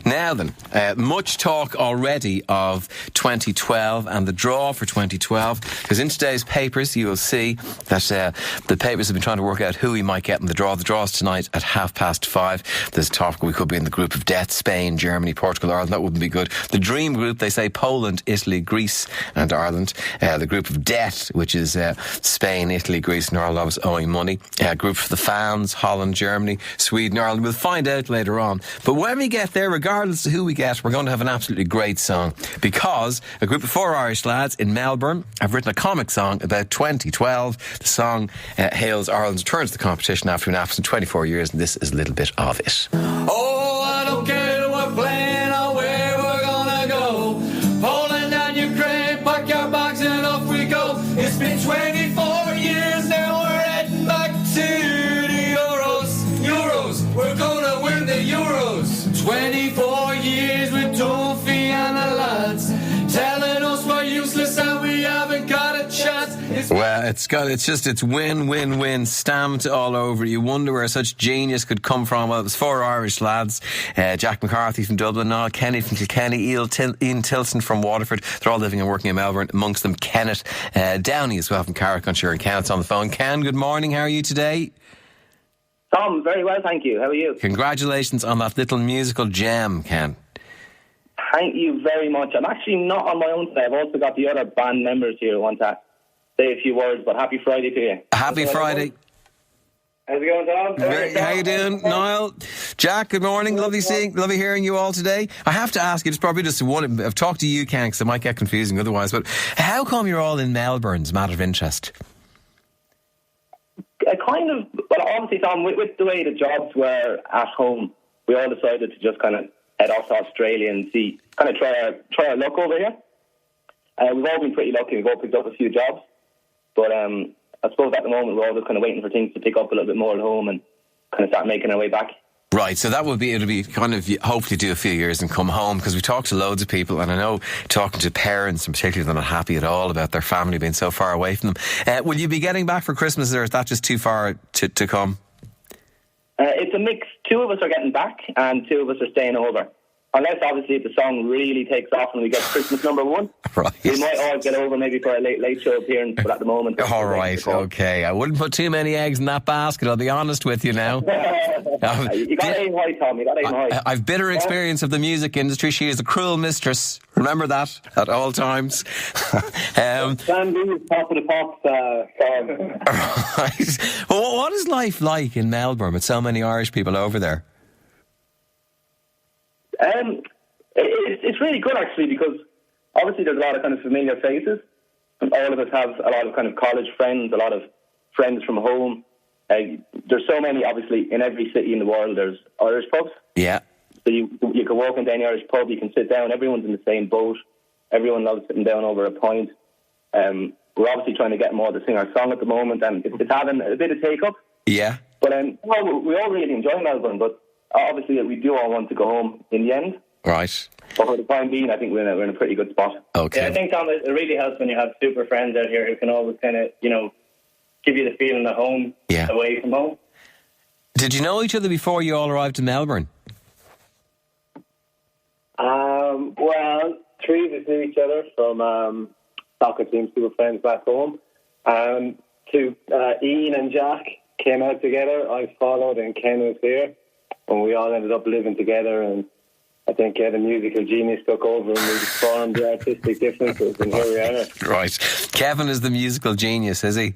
Now then, much talk already of 2012 and the draw for 2012, because in today's papers you will see that the papers have been trying to work out who we might get in the draw. The draw is tonight at 5:30. There's talk we could be in the group of death: Spain, Germany, Portugal, Ireland. That wouldn't be good. The dream group, they say Poland, Italy, Greece and Ireland. The group of death, which is Spain, Italy, Greece and Ireland, obviously owing money. Group for the fans: Holland, Germany, Sweden, Ireland. We'll find out later on. But when we get there, regardless of who we get, we're going to have an absolutely great song, because a group of 4 Irish lads in Melbourne have written a comic song about 2012. The song hails Ireland's return to the competition after an absence of 24 years, and this is a little bit of it. Oh, I don't care what plan or where we're gonna go. Poland and Ukraine, pack your bags and off we go. It's been 24 years, now we're heading back to the Euros. We're gonna win the Euros. 24 years with Duffy and the lads, telling us we're useless and we haven't got a chance. Well, it's win stamped all over. You wonder where such genius could come from. Well, it was 4 Irish lads: Jack McCarthy from Dublin, Niall Kenny from Kilkenny, Ian Tilson from Waterford. They're all living and working in Melbourne. Amongst them, Kenneth Downey as well from Carrick on Sure, and Kenneth's on the phone. Ken, good morning. How are you today? Tom, very well, thank you. How are you? Congratulations on that little musical gem, Ken. Thank you very much. I'm actually not on my own today. I've also got the other band members here who want to say a few words, but happy Friday to you. Happy Friday. How's it going, Tom? How you doing, Niall? Jack, good morning. Lovely hearing you all today. I have to ask you, it's probably just one. I've talked to you, Ken, because it might get confusing otherwise, but how come you're all in Melbourne? It's a matter of interest. Obviously, Tom, with the way the jobs were at home, we all decided to just kind of head off to Australia and try our luck over here. We've all been pretty lucky. We've all picked up a few jobs, but I suppose at the moment we're all just kind of waiting for things to pick up a little bit more at home and kind of start making our way back. Right, so it'll be kind of hopefully do a few years and come home, because we talked to loads of people, and I know talking to parents in particular, they're not happy at all about their family being so far away from them. Will you be getting back for Christmas, or is that just too far to come? It's a mix. 2 of us are getting back and 2 of us are staying over. Unless, obviously, if the song really takes off and we get Christmas number 1, right, we might all get over maybe for a late show appearance, but at the moment... All right, okay. I wouldn't put too many eggs in that basket, I'll be honest with you now. You got to aim high, Tom. You got to aim high. I've bitter experience of the music industry. She is a cruel mistress. Remember that at all times. Sandy is top of the pops. Right. Well, what is life like in Melbourne with so many Irish people over there? It's really good, actually, because obviously there's a lot of kind of familiar faces. All of us have a lot of kind of college friends, a lot of friends from home. There's so many, obviously, in every city in the world, there's Irish pubs. Yeah. So you can walk into any Irish pub, you can sit down, everyone's in the same boat. Everyone loves sitting down over a pint. We're obviously trying to get more to sing our song at the moment, and it's having a bit of take-up. Yeah. But we all really enjoy Melbourne, but obviously we do all want to go home in the end. Right. But for the time being, I think we're in a pretty good spot. Okay. Yeah, I think, Tom, it really helps when you have super friends out here who can always kind of, give you the feeling at home, away from home. Did you know each other before you all arrived in Melbourne? Well, 3 of us knew each other from soccer teams who were friends back home. 2, Ian and Jack came out together. I followed and Ken was here. And we all ended up living together, and I think the musical genius took over and we formed the artistic differences, and here we are. Right. Kevin is the musical genius, is he?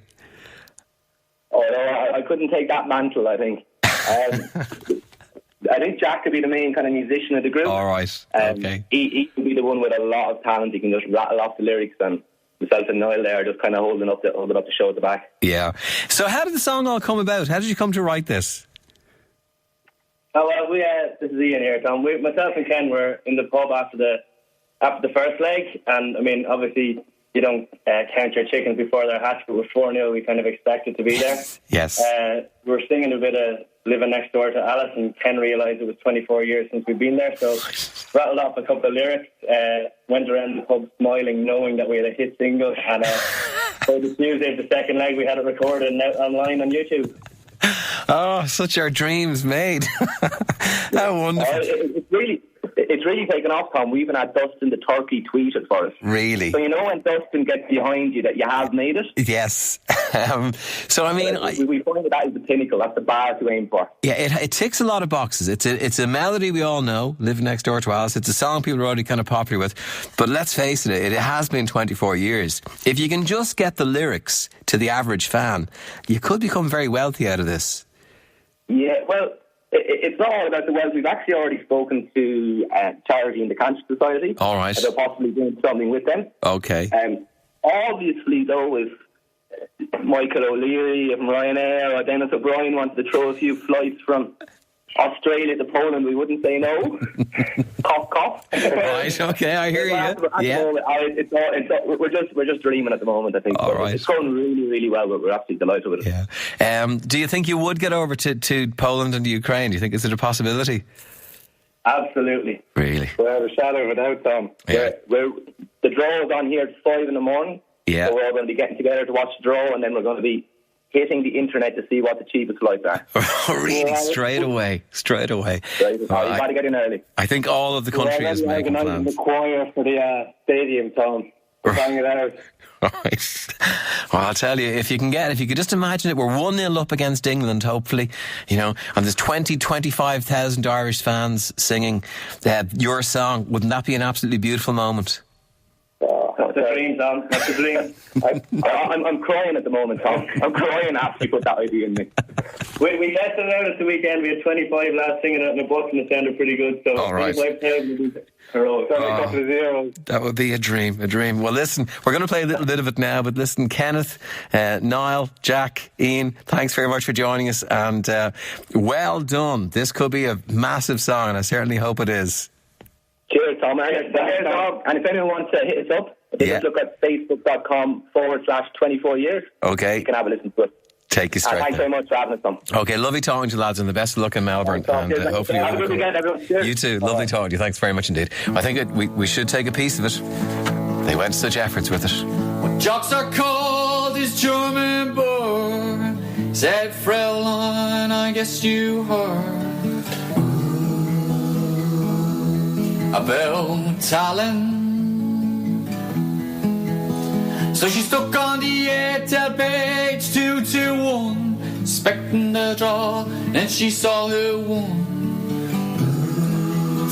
Oh, no, I couldn't take that mantle, I think. I think Jack could be the main kind of musician of the group. All right, okay. He could be the one with a lot of talent. He can just rattle off the lyrics, and myself and Niall there just kind of holding up the show at the back. Yeah. So how did the song all come about? How did you come to write this? Oh, well, this is Ian here, Tom. Myself and Ken were in the pub after the first leg, and, I mean, obviously you don't count your chickens before they're hatched, but with 4-0 we kind of expected to be there. Yes. We were singing a bit of Living Next Door to Alice, and Ken realised it was 24 years since we'd been there, so rattled off a couple of lyrics, went around the pub smiling, knowing that we had a hit single, and for the Tuesday of the second leg we had it recorded and out online on YouTube. Oh, such are dreams made. How wonderful. it's really taken off, Tom. We even had Dustin the Turkey tweet it for us. Really? So you know when Dustin gets behind you that you have made it? Yes. So, I mean... we find that is the pinnacle. That's the bar to aim for. Yeah, it ticks a lot of boxes. It's a melody we all know, Living Next Door to Alice. It's a song people are already kind of popular with. But let's face it, it has been 24 years. If you can just get the lyrics to the average fan, you could become very wealthy out of this. Yeah, well... It's not all about the wealth. We've actually already spoken to Charity and the Cancer Society. All right. About possibly doing something with them. Okay. Obviously, though, if Michael O'Leary from Ryanair or Dennis O'Brien wanted to throw a few flights from Australia to Poland, we wouldn't say no. Cough, cough. Right, okay, I hear you. Yeah. We're just dreaming at the moment, I think. All right. It's going really, really well, but we're absolutely delighted with it. Yeah. Do you think you would get over to Poland and Ukraine? Do you think, is it a possibility? Absolutely. Really? Without a shadow of a doubt, Tom. Yeah. The draw is on here at 5 a.m. Yeah. So we're all going to be getting together to watch the draw, and then we're going to be hitting the internet to see what the cheapest flights are. Really? Straight away. You got to get in early. I think all of the country is making plans. The choir for the stadium, Tom. Bang it out. Right. Well, I'll tell you, if you could just imagine it, we're 1-0 up against England, hopefully, and there's 25,000 Irish fans singing your song. Wouldn't that be an absolutely beautiful moment? That's a dream, Tom. That's a dream. I'm crying at the moment, Tom. I'm crying after you put that idea in me. We tested it out at the weekend. We had 25 lads singing it in a bus, and it sounded pretty good. So all right. 25,000 would be heroic. A couple of zeros. That would be a dream. Well, listen, we're going to play a little bit of it now, but listen, Kenneth, Niall, Jack, Ian, thanks very much for joining us, and well done. This could be a massive song, and I certainly hope it is. Cheers, Tom. And if anyone wants to hit us up, just look at facebook.com/24 years. Okay. You can have a listen to it. Take you straight. Thanks very much for having us, Tom. Okay, lovely talking to you, lads, and the best of luck in Melbourne. Thanks, and hopefully have a good weekend, everyone. Cheers. You too. Lovely talking to you. Thanks very much indeed. I think we should take a piece of it. They went to such efforts with it. What jocks are called is German born, said Fraulein, I guess you heard about talent. So she stuck on the Airtel page 221, expecting the draw, and she saw her won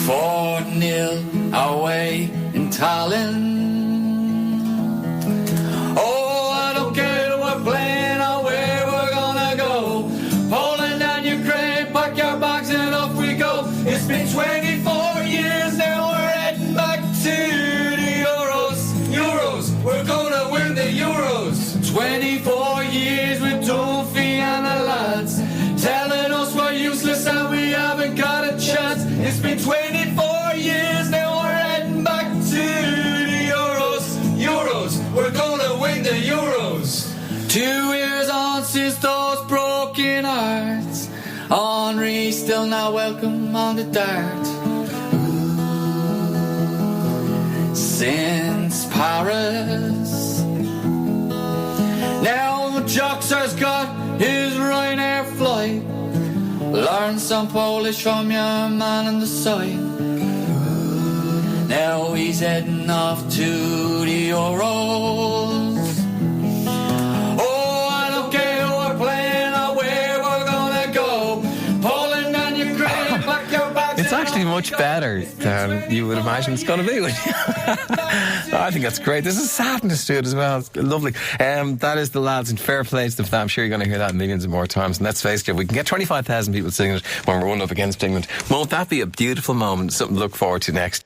4-0 away in Tallinn. Oh, I don't care what plan or where we're gonna go. Poland and Ukraine, pack your bags and off we go. It's been 24 years now, we're heading back to the Euros. We're gonna win the Euros. 24 years with Duffy and the lads, telling us we're useless and we haven't got a chance. It's been 24 years now, we're heading back to the Euros. We're gonna win the Euros. 2 years on since those broken hearts, Henri still not welcome on the dart. Since Paris, now Joxer's got his Ryanair flight. Learn some Polish from your man on the side. Now he's heading off to the Euros. Oh, I don't care who we're playing or where we're gonna go. Poland and Ukraine, pack your bags. It's actually much better than you would imagine it's going to be. I think that's great. There's a sadness to it as well. It's lovely. That is the lads, and fair play to them for that. I'm sure you're going to hear that millions and more times. And let's face it, if we can get 25,000 people singing it when we're 1-0 against England, won't that be a beautiful moment? Something to look forward to next.